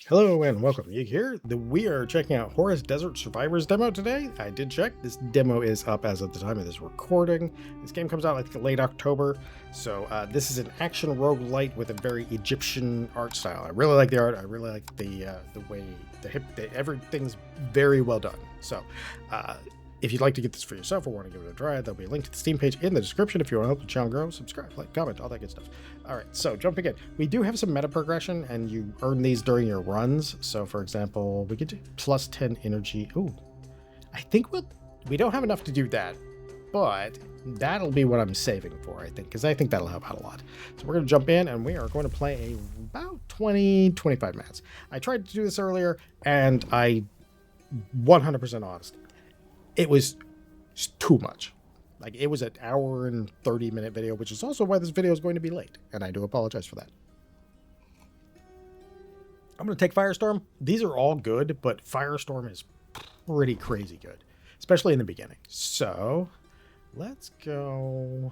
Hello and welcome. Yig here. We are checking out Horus Desert Survivors Demo today. I did check. This demo is up as of the time of this recording. This game comes out like late October. So this is an action roguelite with a very Egyptian art style. I really like the art. I really like the way everything's very well done. So if you'd like to get this for yourself or want to give it a try, there'll be a link to the Steam page in the description if you want to help the channel grow. Subscribe, like, comment, all that good stuff. All right, so jumping in. We do have some meta progression, and you earn these during your runs. So, for example, we could do plus 10 energy. Ooh, I think we don't have enough to do that, but that'll be what I'm saving for, I think, because I think that'll help out a lot. So we're going to jump in, and we are going to play about 25 minutes. I tried to do this earlier, and 100% honest, it was too much. Like, it was an hour and 30-minute video, which is also why this video is going to be late, and I do apologize for that. I'm going to take Firestorm. These are all good, but Firestorm is pretty crazy good, especially in the beginning. So let's go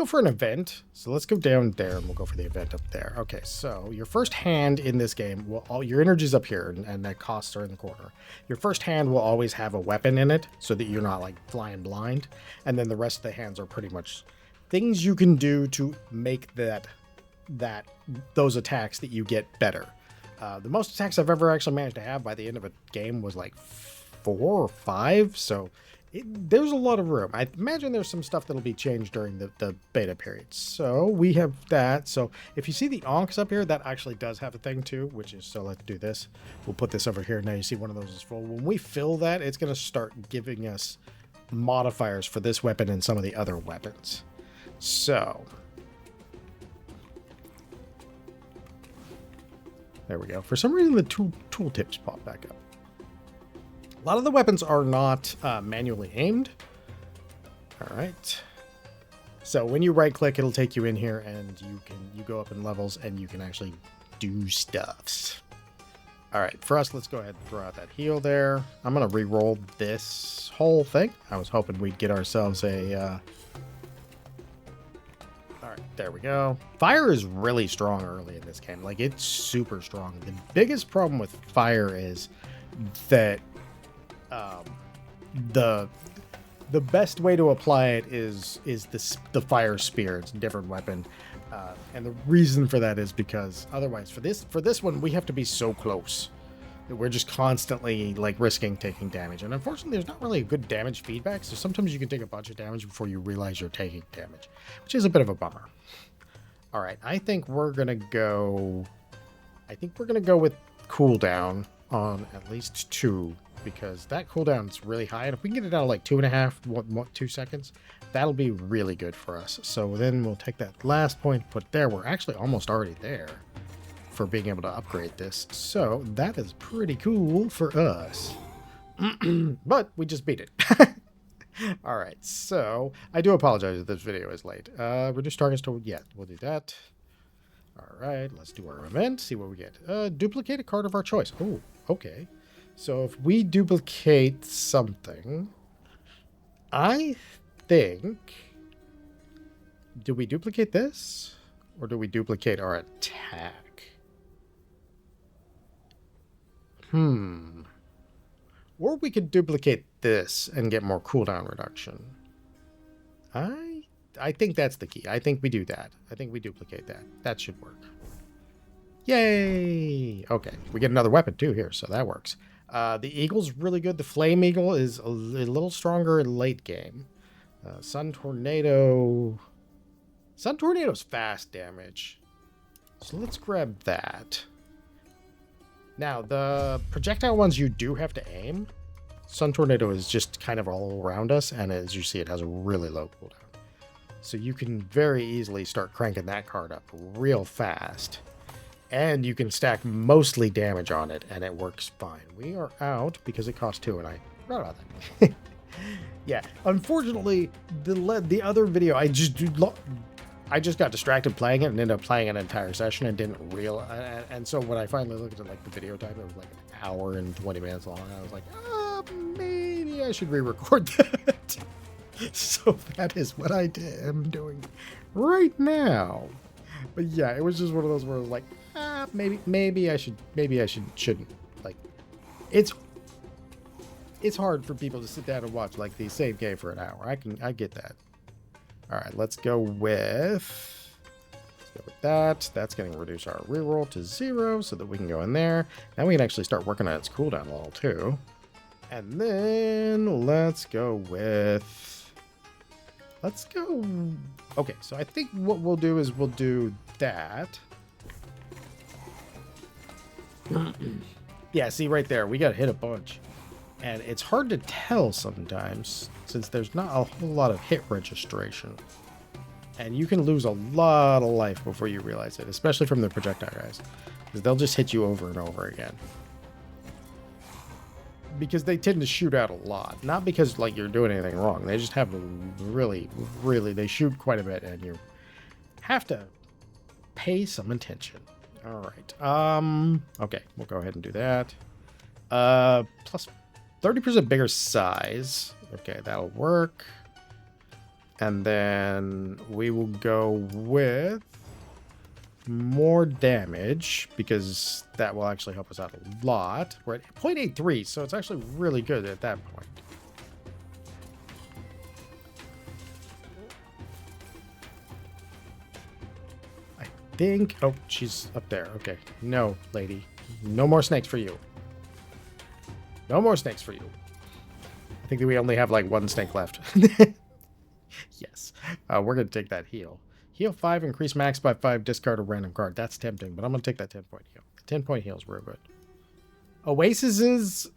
for an event. So let's go down there and we'll go for the event up there. Okay, so your first hand in this game, all your energy's up here and the costs are in the corner. Your first hand will always have a weapon in it so that you're not like flying blind. And then the rest of the hands are pretty much things you can do to make those attacks that you get better. The most attacks I've ever actually managed to have by the end of a game was like 4 or 5. So there's a lot of room. I imagine there's some stuff that'll be changed during the beta period. So we have that. So if you see the onks up here, that actually does have a thing too, which is, so let's do this. We'll put this over here. Now you see one of those is full. When we fill that, it's going to start giving us modifiers for this weapon and some of the other weapons. So there we go. For some reason, the tooltips pop back up. A lot of the weapons are not manually aimed. All right. So when you right click, it'll take you in here and you go up in levels and you can actually do stuffs. All right, for us, let's go ahead and throw out that heal there. I'm going to re-roll this whole thing. I was hoping we'd get ourselves a... All right, there we go. Fire is really strong early in this game. Like, it's super strong. The biggest problem with fire is that the best way to apply it is the fire spear. It's a different weapon, and the reason for that is because otherwise for this one we have to be so close that we're just constantly like risking taking damage. And unfortunately, there's not really a good damage feedback. So sometimes you can take a bunch of damage before you realize you're taking damage, which is a bit of a bummer. All right, I think we're gonna go with cooldown on at least 2. Because that cooldown is really high, and if we can get it down to like 2.5, 2 seconds, that'll be really good for us. So then we'll take that last point, put there. We're actually almost already there for being able to upgrade this. So that is pretty cool for us. But we just beat it. All right, so I do apologize if this video is late. Reduce targets to, yeah, we'll do that. All right, let's do our event, see what we get. Duplicate a card of our choice. Oh, okay. So if we duplicate something, I think, do we duplicate this or do we duplicate our attack? Or we could duplicate this and get more cooldown reduction. I think that's the key. I think we do that. I think we duplicate that. That should work. Yay! Okay, we get another weapon too here, so that works. The Eagle's really good. The Flame Eagle is a little stronger in late game. Sun Tornado's fast damage. So let's grab that. Now, the projectile ones you do have to aim. Sun Tornado is just kind of all around us, and as you see, it has a really low cooldown. So you can very easily start cranking that card up real fast. And you can stack mostly damage on it, and it works fine. We are out because it costs 2, and I forgot about that. Yeah, unfortunately, the other video, I just got distracted playing it and ended up playing an entire session and didn't realize. And so when I finally looked at like the video time, it was like an hour and 20 minutes long. I was like, maybe I should re-record that. So that is what I am doing right now. But yeah, it was just one of those where I was like, maybe I shouldn't. Like, it's hard for people to sit down and watch like the same game for an hour. I get that. All right, let's go with that. That's going to reduce our reroll to 0 so that we can go in there. Now we can actually start working on its cooldown level too. And then let's go with, okay, so I think what we'll do is we'll do that. Yeah, see right there, we got hit a bunch. And it's hard to tell sometimes since there's not a whole lot of hit registration. And you can lose a lot of life before you realize it, especially from the projectile guys. Because they'll just hit you over and over again. Because they tend to shoot out a lot. Not because like you're doing anything wrong. They just have really, they shoot quite a bit and you have to pay some attention. All right. Okay, we'll go ahead and do that. Plus 30% bigger size. Okay, that'll work. And then we will go with more damage because that will actually help us out a lot. We're at 0.83, so it's actually really good at that point. I think... Oh, she's up there. Okay. No, lady. No more snakes for you. No more snakes for you. I think that we only have like one snake left. Yes. We're going to take that heal. Heal 5, increase max by 5, discard a random card. That's tempting, but I'm going to take that 10-point heal. The 10-point heal is real good. Oases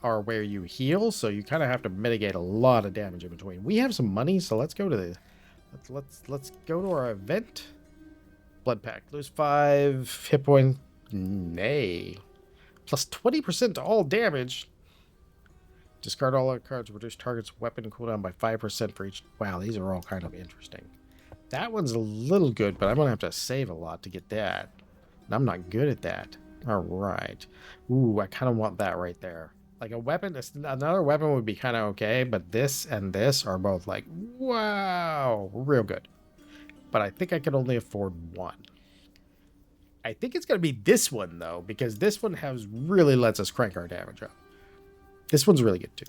are where you heal, so you kind of have to mitigate a lot of damage in between. We have some money, so let's go to the... Let's go to our event. Blood Pact. Lose 5 hit points. Nay. Plus 20% to all damage. Discard all our cards. Reduce target's weapon cooldown by 5% for each. Wow, these are all kind of interesting. That one's a little good, but I'm going to have to save a lot to get that. And I'm not good at that. All right. Ooh, I kind of want that right there. Like a weapon, another weapon would be kind of okay, but this and this are both like, wow, real good. But I think I could only afford one. I think it's going to be this one, though, because this one really lets us crank our damage up. This one's really good, too.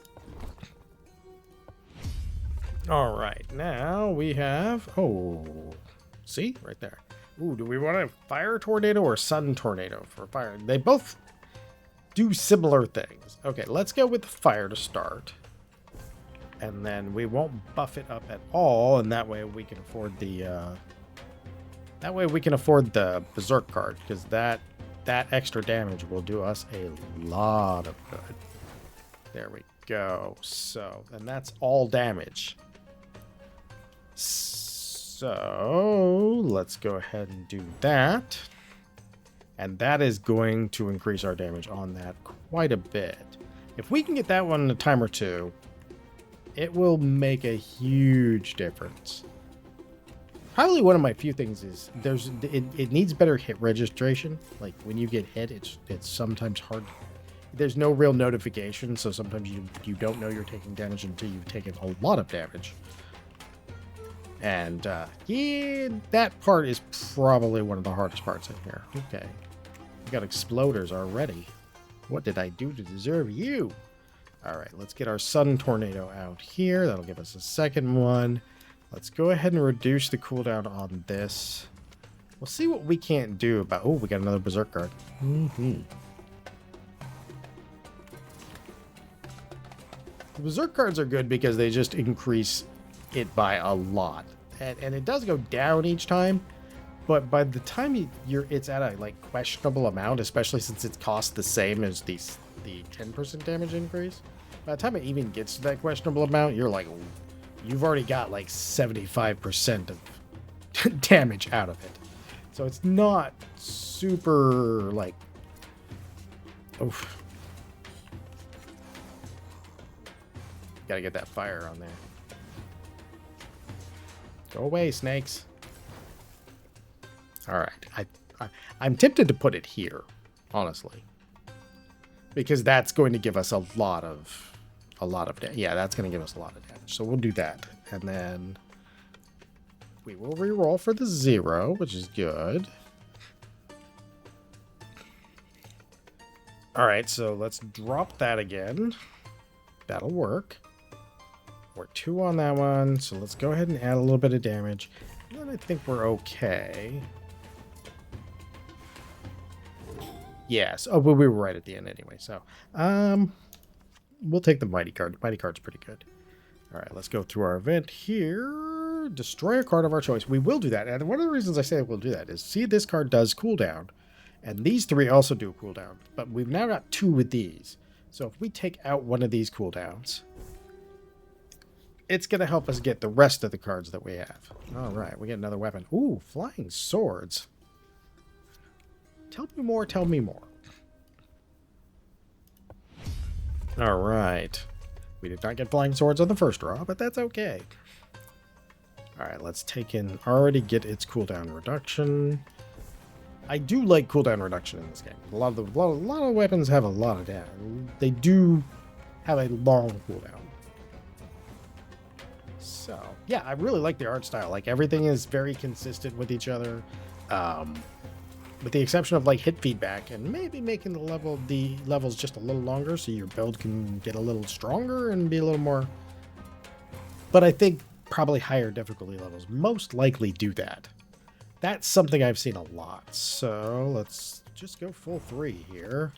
All right, now we have... Oh, see? Right there. Ooh, do we want a fire tornado or sun tornado for fire? They both do similar things. Okay, let's go with the fire to start. And then we won't buff it up at all, and that way we can afford the... That way we can afford the Berserk card, because that extra damage will do us a lot of good. There we go. So, and that's all damage. So, let's go ahead and do that. And that is going to increase our damage on that quite a bit. If we can get that one in a time or two, it will make a huge difference. Probably one of my few things is it needs better hit registration. Like when you get hit, it's sometimes hard. There's no real notification, so sometimes you don't know you're taking damage until you've taken a lot of damage. And yeah, that part is probably one of the hardest parts in here. Okay, we got exploders already. What did I do to deserve you? All right, let's get our sun tornado out here. That'll give us a second one. Let's go ahead and reduce the cooldown on this. We'll see what we can't do about... Oh, we got another Berserk card. The Berserk cards are good because they just increase it by a lot. And it does go down each time. But by the time it's at a like questionable amount, especially since it costs the same as the 10% damage increase, by the time it even gets to that questionable amount, you're like... You've already got like 75% of damage out of it. So it's not super like... Oof. Gotta get that fire on there. Go away, snakes. Alright. I'm tempted to put it here, honestly. Because that's going to give us a lot of damage. Yeah, that's going to give us a lot of damage. So we'll do that. And then we will reroll for the 0, which is good. All right, so let's drop that again. That'll work. We're 2 on that one, so let's go ahead and add a little bit of damage. And then I think we're okay. Yes. Oh, but we were right at the end anyway, so we'll take the mighty card. Mighty card's pretty good. All right, let's go through our event here. Destroy a card of our choice. We will do that, and one of the reasons I say we'll do that is, see, this card does cooldown, and these 3 also do cooldown, but we've now got 2 with these. So if we take out one of these cooldowns, it's going to help us get the rest of the cards that we have. All right, we get another weapon. Ooh, flying swords. Tell me more, tell me more. All right. We did not get flying swords on the first draw, but that's okay. All right, let's take in, already get its cooldown reduction. I do like cooldown reduction in this game. A lot of weapons have a lot of damage. They do have a long cooldown. So, yeah, I really like the art style. Like, everything is very consistent with each other. With the exception of, like, hit feedback and maybe making the levels just a little longer so your build can get a little stronger and be a little more... But I think probably higher difficulty levels most likely do that. That's something I've seen a lot. So let's just go full 3 here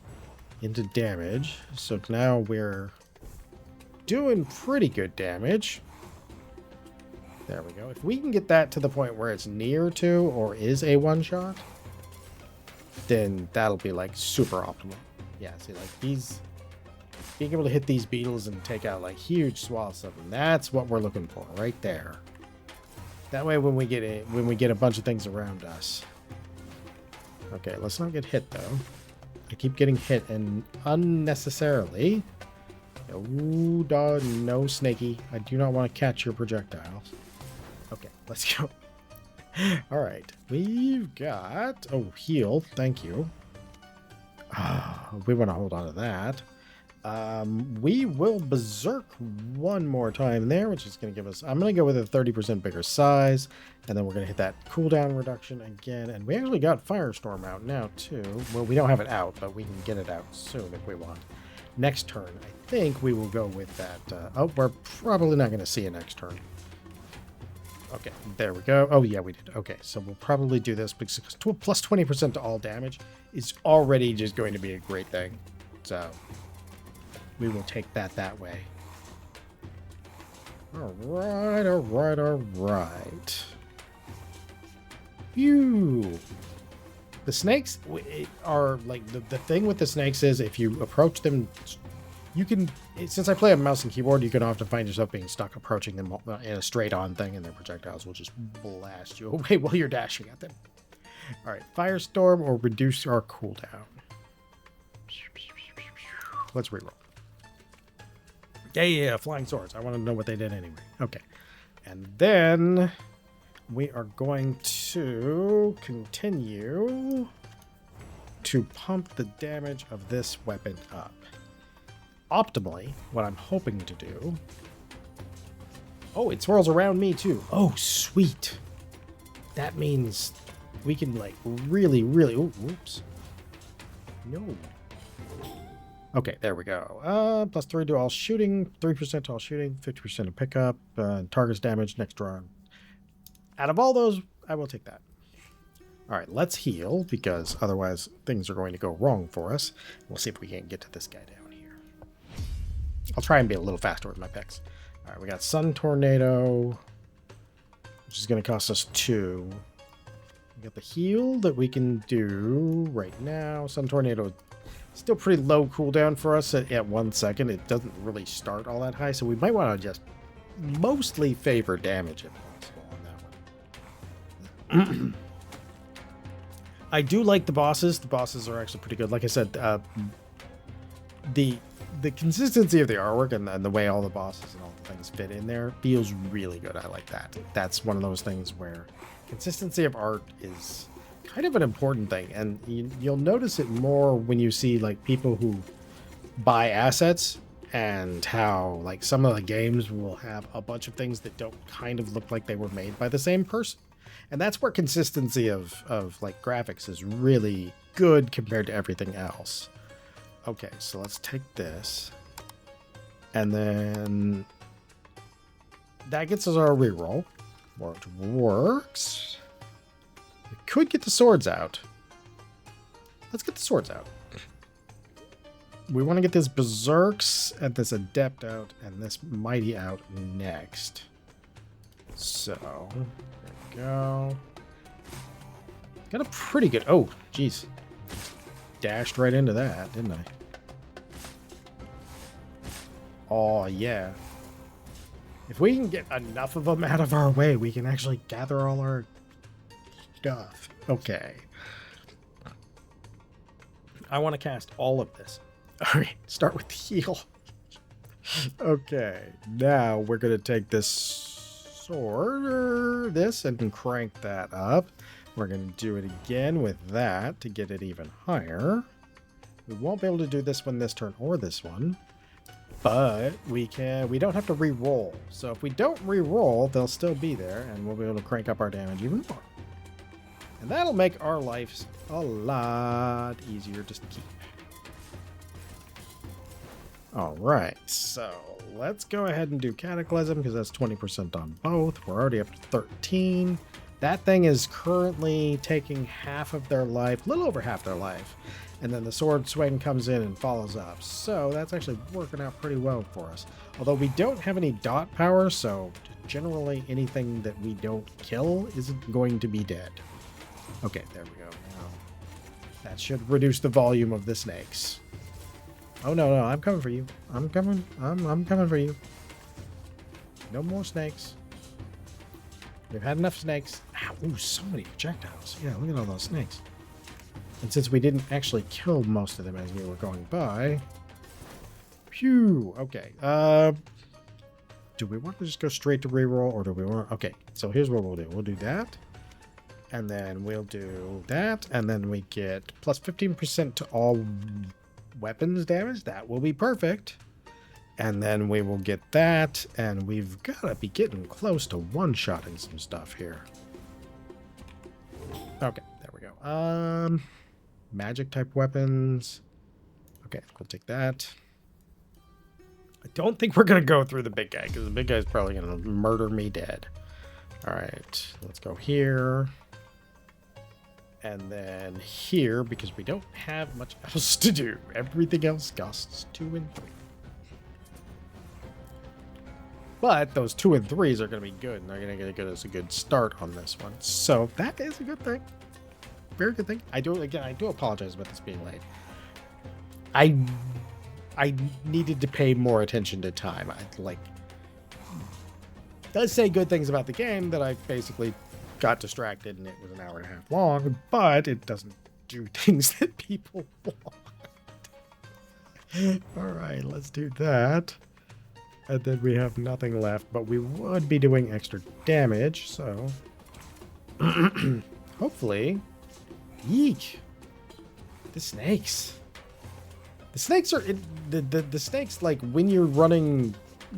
into damage. So now we're doing pretty good damage. There we go. If we can get that to the point where it's near to or is a one-shot, then that'll be like super optimal. Yeah, see, like these, being able to hit these beetles and take out like huge swaths of them, that's what we're looking for right there. That way when we get a bunch of things around us. Okay, let's not get hit though. I keep getting hit and unnecessarily. Ooh, dog, no snaky. I do not want to catch your projectiles. Okay, let's go. All right, we've got... Oh, heal. Thank you. We want to hold on to that. We will berserk one more time there, which is going to give us... I'm going to go with a 30% bigger size, and then we're going to hit that cooldown reduction again. And we actually got Firestorm out now, too. Well, we don't have it out, but we can get it out soon if we want. Next turn, I think we will go with that... oh, we're probably not going to see a next turn. Okay, there we go. Oh, yeah, we did. Okay, so we'll probably do this because plus 20% to all damage is already just going to be a great thing. So we will take that way. All right, all right, all right. Phew. The snakes are like the thing with the snakes is if you approach them, you can, since I play on mouse and keyboard, you can often find yourself being stuck approaching them in a straight on thing, and their projectiles will just blast you away while you're dashing at them. All right, Firestorm or reduce our cooldown. Let's reroll. Yeah, flying swords. I want to know what they did anyway. Okay, and then we are going to continue to pump the damage of this weapon up. Optimally, what I'm hoping to do... Oh, it swirls around me too. Oh, sweet. That means we can like really... Oh, whoops. No. Okay, there we go. Plus 3 to all shooting, 3% to all shooting, 50% to pickup, target's damage next round. Out of all those, I will take that. All right, let's heal, because otherwise things are going to go wrong for us. We'll see if we can get to this guy down here. I'll try and be a little faster with my picks. All right, we got Sun Tornado, which is going to cost us 2. We got the heal that we can do right now. Sun Tornado, still pretty low cooldown for us at 1 second. It doesn't really start all that high, so we might want to just mostly favor damage if possible on that one. I do like the bosses. The bosses are actually pretty good. Like I said, the consistency of the artwork and the way all the bosses and all the things fit in there feels really good. I like that. That's one of those things where consistency of art is kind of an important thing, and you'll notice it more when you see like people who buy assets and how like some of the games will have a bunch of things that don't kind of look like they were made by the same person. And that's where consistency of like graphics is really good compared to everything else. Okay, so let's take this. And then that gets us our reroll. Which works. We could get the swords out. Let's get the swords out. We want to get this berserks and this adept out and this mighty out next. So, there we go. Got a pretty good... Oh, jeez. Dashed right into that, didn't I? Oh, yeah. If we can get enough of them out of our way, we can actually gather all our stuff. Okay. I want to cast all of this. All right, start with the heal. Okay, now we're going to take this sword, or this, and crank that up. We're going to do it again with that to get it even higher. We won't be able to do this one this turn or this one. But we don't have to re-roll. So if we don't re-roll, they'll still be there, and we'll be able to crank up our damage even more. And that'll make our lives a lot easier just to keep. Alright, so let's go ahead and do Cataclysm, because that's 20% on both. We're already up to 13. That thing is currently taking half of their life, a little over half their life. And then the sword swing comes in and follows up. So that's actually working out pretty well for us. Although we don't have any dot power, so generally anything that we don't kill isn't going to be dead. Okay, there we go. Now, that should reduce the volume of the snakes. Oh, no, I'm coming for you. I'm coming for you. No more snakes. We've had enough snakes. Ow, ooh, so many projectiles. Yeah, look at all those snakes. And since we didn't actually kill most of them as we were going by... Phew! Okay. Do we want to just go straight to reroll, or do we want... Okay, so here's what we'll do. We'll do that. And then we'll do that. And then we get plus 15% to all weapons damage. That will be perfect. And then we will get that. And we've got to be getting close to one-shotting some stuff here. Okay, there we go. Magic type weapons. Okay, we'll take that. I don't think we're going to go through the big guy, because the big guy's probably going to murder me dead. All right, let's go here. And then here, because we don't have much else to do. Everything else costs 2 and 3. But those 2 and 3s are going to be good, and they're going to get us a good start on this one. So that is a good thing. Very good thing. I do apologize about this being late. I needed to pay more attention to time. Does say good things about the game that I basically got distracted and it was an hour and a half long, but it doesn't do things that people want. All right, let's do that. And then we have nothing left, but we would be doing extra damage, so hopefully. Yeek. The snakes. The snakes are the snakes, like when you're running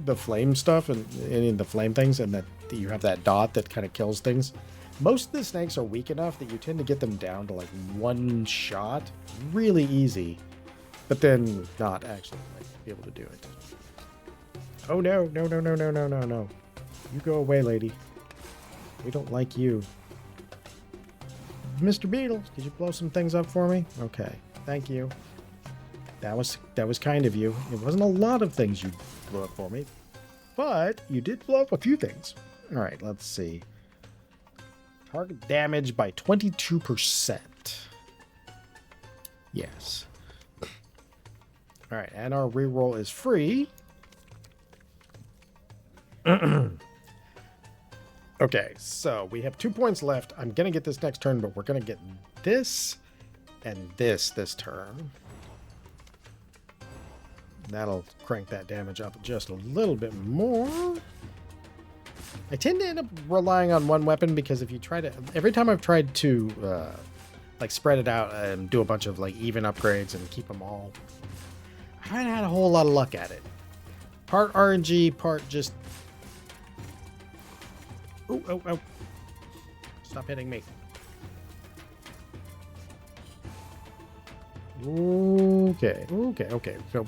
the flame stuff and in the flame things, and that you have that dot that kind of kills things. Most of the snakes are weak enough that you tend to get them down to like one shot really easy, but then not actually be able to do it. Oh no, no, no, no, no, no, no, no. You go away, lady. We don't like you. Mr. Beetle, could you blow some things up for me? Okay, thank you. That was kind of you. It wasn't a lot of things you blew up for me, but you did blow up a few things. All right, let's see. Target damage by 22%. Yes. All right, and our reroll is free. Okay, so we have 2 points left. I'm going to get this next turn, but we're going to get this and this turn. That'll crank that damage up just a little bit more. I tend to end up relying on one weapon because if you try to... Every time I've tried to like spread it out and do a bunch of like even upgrades and keep them all, I haven't had a whole lot of luck at it. Part RNG, part just... Oh, oh, oh. Stop hitting me. Ooh, Okay. So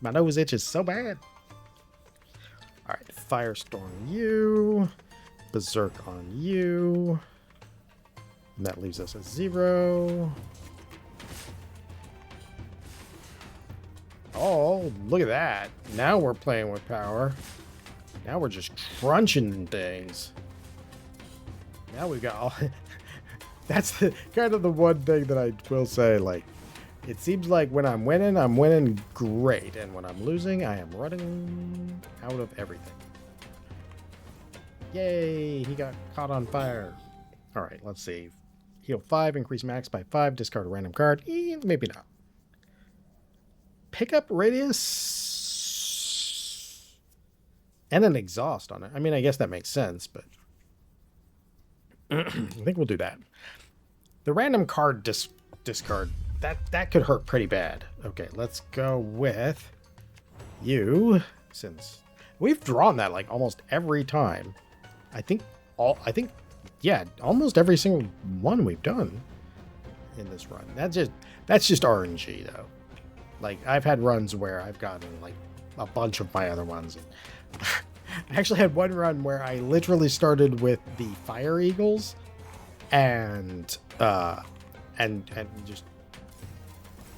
my nose itches so bad. All right, Firestorm you, Berserk on you. And that leaves us at 0. Oh, look at that. Now we're playing with power. Now we're just crunching things. Now we've got all... That's kind of the one thing that I will say, like, it seems like when I'm winning great. And when I'm losing, I am running out of everything. Yay, he got caught on fire. All right, let's see. Heal 5, increase max by 5, discard a random card. Maybe not. Pickup radius and an exhaust on it. I mean, I guess that makes sense, but I think we'll do that. The random card discard, that could hurt pretty bad. Okay, let's go with you, since we've drawn that like almost every time. Yeah, almost every single one we've done in this run. That's just RNG though. Like, I've had runs where I've gotten like a bunch of my other ones. I actually had one run where I literally started with the Fire Eagles and just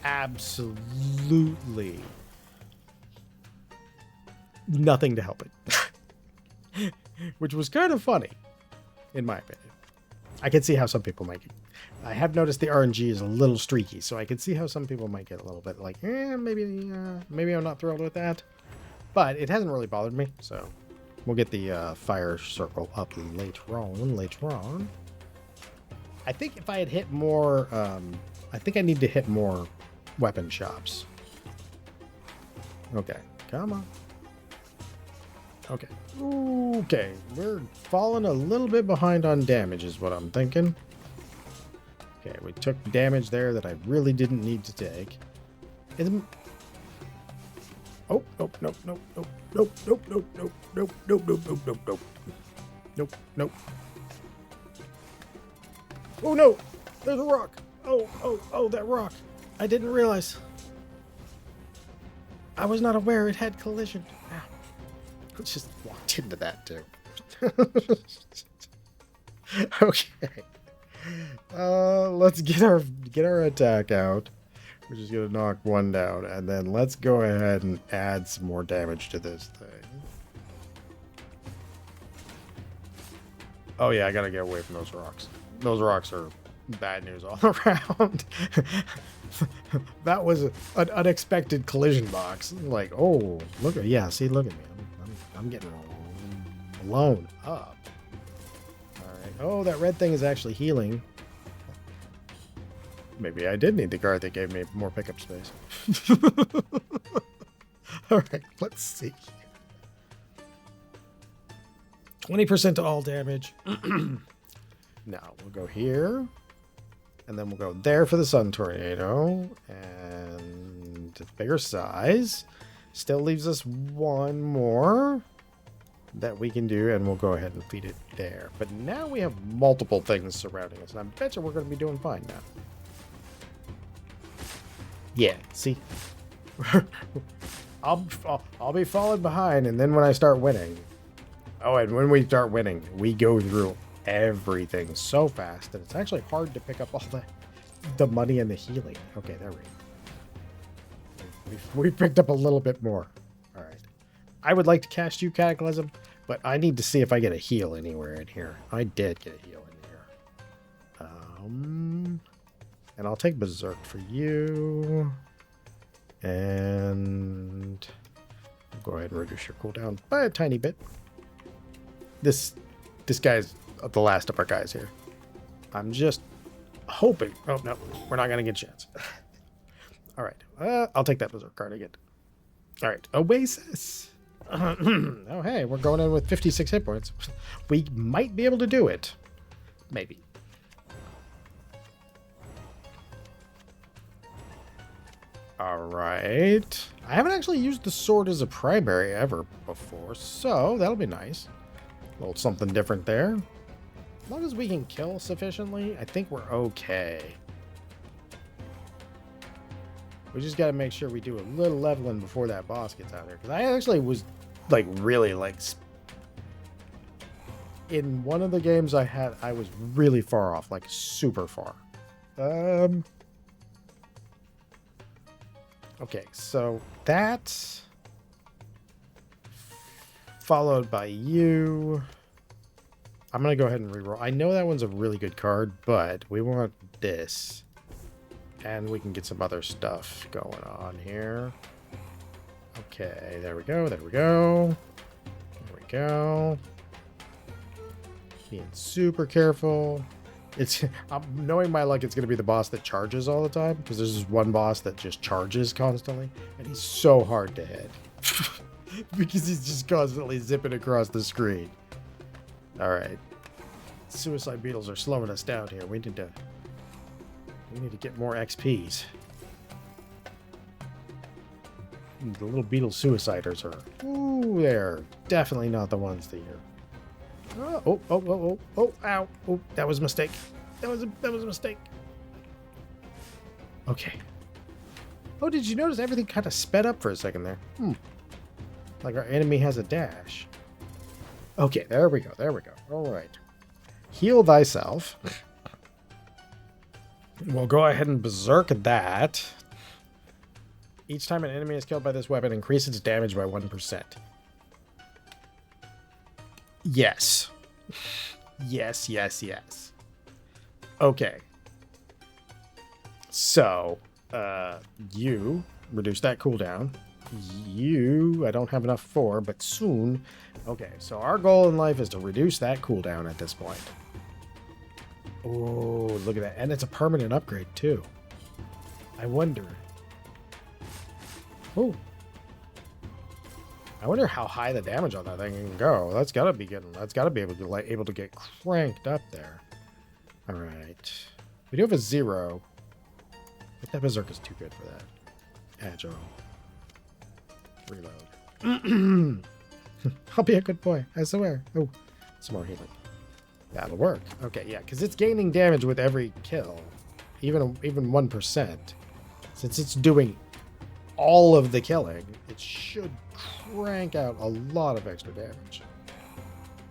absolutely nothing to help it. Which was kind of funny, in my opinion. I can see how some people might get. I have noticed the RNG is a little streaky, so I can see how some people might get a little bit like, maybe I'm not thrilled with that. But it hasn't really bothered me, so we'll get the fire circle up later on. I think if I had hit more, I think I need to hit more weapon shops. Okay, come on. Okay, we're falling a little bit behind on damage is what I'm thinking. Okay, we took damage there that I really didn't need to take. Nope. Oh no! There's a rock! Oh, that rock! I didn't realize. I was not aware it had collision. I just walked into that too. Okay. Let's get our attack out. We're just gonna knock one down, and then let's go ahead and add some more damage to this thing. Oh yeah, I gotta get away from those rocks. Those rocks are bad news all around. That was an unexpected collision box. Like, oh, look at look at me. I'm getting blown up. All right. Oh, that red thing is actually healing. Maybe I did need the card that gave me more pickup space. All right, let's see. 20% to all damage. Now we'll go here, and then we'll go there for the Sun Tornado, and bigger size. Still leaves us one more that we can do, and we'll go ahead and feed it there. But now we have multiple things surrounding us, and I bet you we're going to be doing fine now. Yeah, see? I'll be falling behind, and then when I start winning... Oh, and when we start winning, we go through everything so fast that it's actually hard to pick up all the money and the healing. Okay, there we go. We picked up a little bit more. All right. I would like to cast you, Cataclysm, but I need to see if I get a heal anywhere in here. I did get a heal in here. And I'll take Berserk for you. And go ahead and reduce your cooldown by a tiny bit. This guy's the last of our guys here. I'm just hoping. Oh, no. We're not going to get a chance. All right. I'll take that Berserk card again. All right. Oasis. Oh, hey. We're going in with 56 hit points. We might be able to do it. Maybe. All right. I haven't actually used the sword as a primary ever before, so that'll be nice. A little something different there. As long as we can kill sufficiently, I think we're okay. We just got to make sure we do a little leveling before that boss gets out there. Because I actually was, like, really, like... In one of the games I had, I was really far off. Like, super far. Okay, so that... Followed by you... I'm going to go ahead and reroll. I know that one's a really good card, but we want this. And we can get some other stuff going on here. Okay, there we go, there we go. There we go. Being super careful. It's I'm knowing my luck, it's going to be the boss that charges all the time. Because there's this one boss that just charges constantly. And he's so hard to hit. Because he's just constantly zipping across the screen. Alright. Suicide beetles are slowing us down here. We need to get more XPs. The little beetle suiciders are... Ooh, they're definitely not the ones that you're... Ow. Oh, that was a mistake. That was a mistake. Okay. Oh, did you notice everything kind of sped up for a second there? Like our enemy has a dash. Okay, there we go. All right. Heal thyself. We'll go ahead and berserk that. Each time an enemy is killed by this weapon, increase its damage by 1%. Yes. Yes. Okay. So, you reduce that cooldown. You, I don't have enough for, but soon. Okay, so our goal in life is to reduce that cooldown at this point. Oh, look at that. And it's a permanent upgrade, too. I wonder. Oh. I wonder how high the damage on that thing can go. That's gotta be able to get cranked up there. Alright. We do have a 0. But that berserk is too good for that. Agile. Reload. I'll be a good boy, I swear. Oh, some more healing. That'll work. Okay, yeah, because it's gaining damage with every kill. Even 1%. Since it's doing all of the killing, it should crank out a lot of extra damage.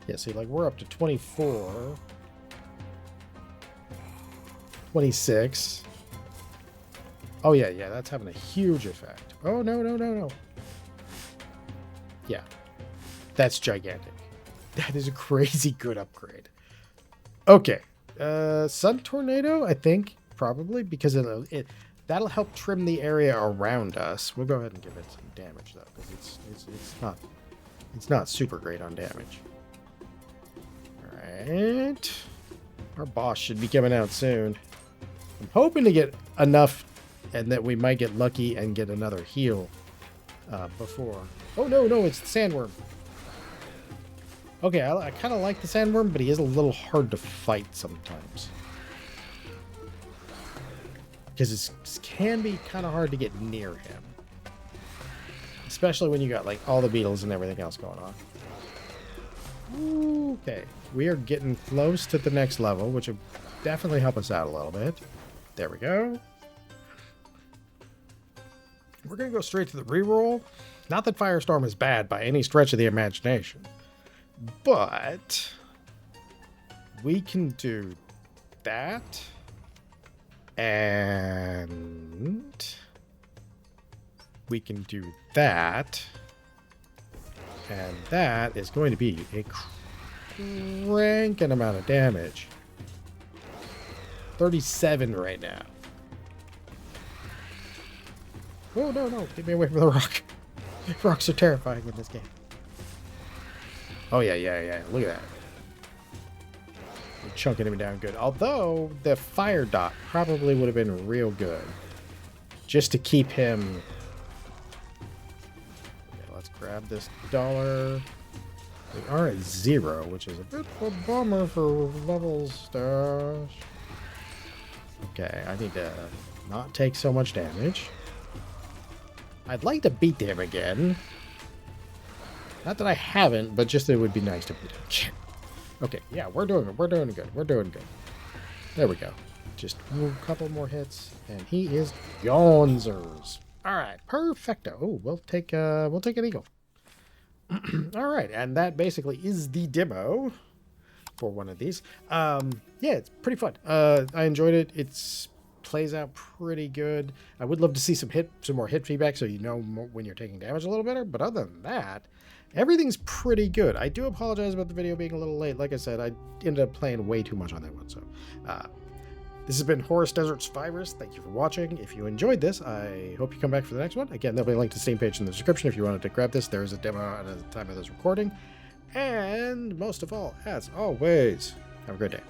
Yeah, see, like, we're up to 24. 26. Oh, yeah, that's having a huge effect. Oh, no. Yeah. That's gigantic. That is a crazy good upgrade. Okay. Sun Tornado, I think, probably, because that'll help trim the area around us. We'll go ahead and give it some damage, though, because it's not super great on damage. Alright. Our boss should be coming out soon. I'm hoping to get enough, and that we might get lucky and get another heal before. Oh, no, it's the sandworm. Okay, I kind of like the sandworm, but he is a little hard to fight sometimes. Because it can be kind of hard to get near him. Especially when you got, like, all the beetles and everything else going on. Ooh, okay, we are getting close to the next level, which will definitely help us out a little bit. There we go. We're going to go straight to the reroll. Not that Firestorm is bad by any stretch of the imagination. But we can do that. And we can do that. And that is going to be a cranking amount of damage. 37 right now. Oh, no. Get me away from the rock. Rocks are terrifying in this game. Oh, yeah. Look at that. You're chunking him down good. Although, the fire dot probably would have been real good. Just to keep him... Okay, let's grab this $1. We are at 0, which is a bit of a bummer for level stash. Okay, I need to not take so much damage. I'd like to beat him again. Not that I haven't, but just that it would be nice to beat him again. Okay, yeah, we're doing good. There we go. Just a couple more hits, and he is yonzers. All right, perfecto. Oh, we'll take an eagle. All right, and that basically is the demo for one of these. Yeah, it's pretty fun. I enjoyed it. It's plays out pretty good. I would love to see some more hit feedback, so you know when you're taking damage a little better. But other than that, everything's pretty good. I do apologize about the video being a little late. Like I said, I ended up playing way too much on that one. So this has been Horus Desert Survivors. Thank you for watching. If you enjoyed this, I hope you come back for the next one. Again, there'll be a link to the Steam page in the description if you wanted to grab this. There is a demo at the time of this recording. And most of all, as always, have a great day.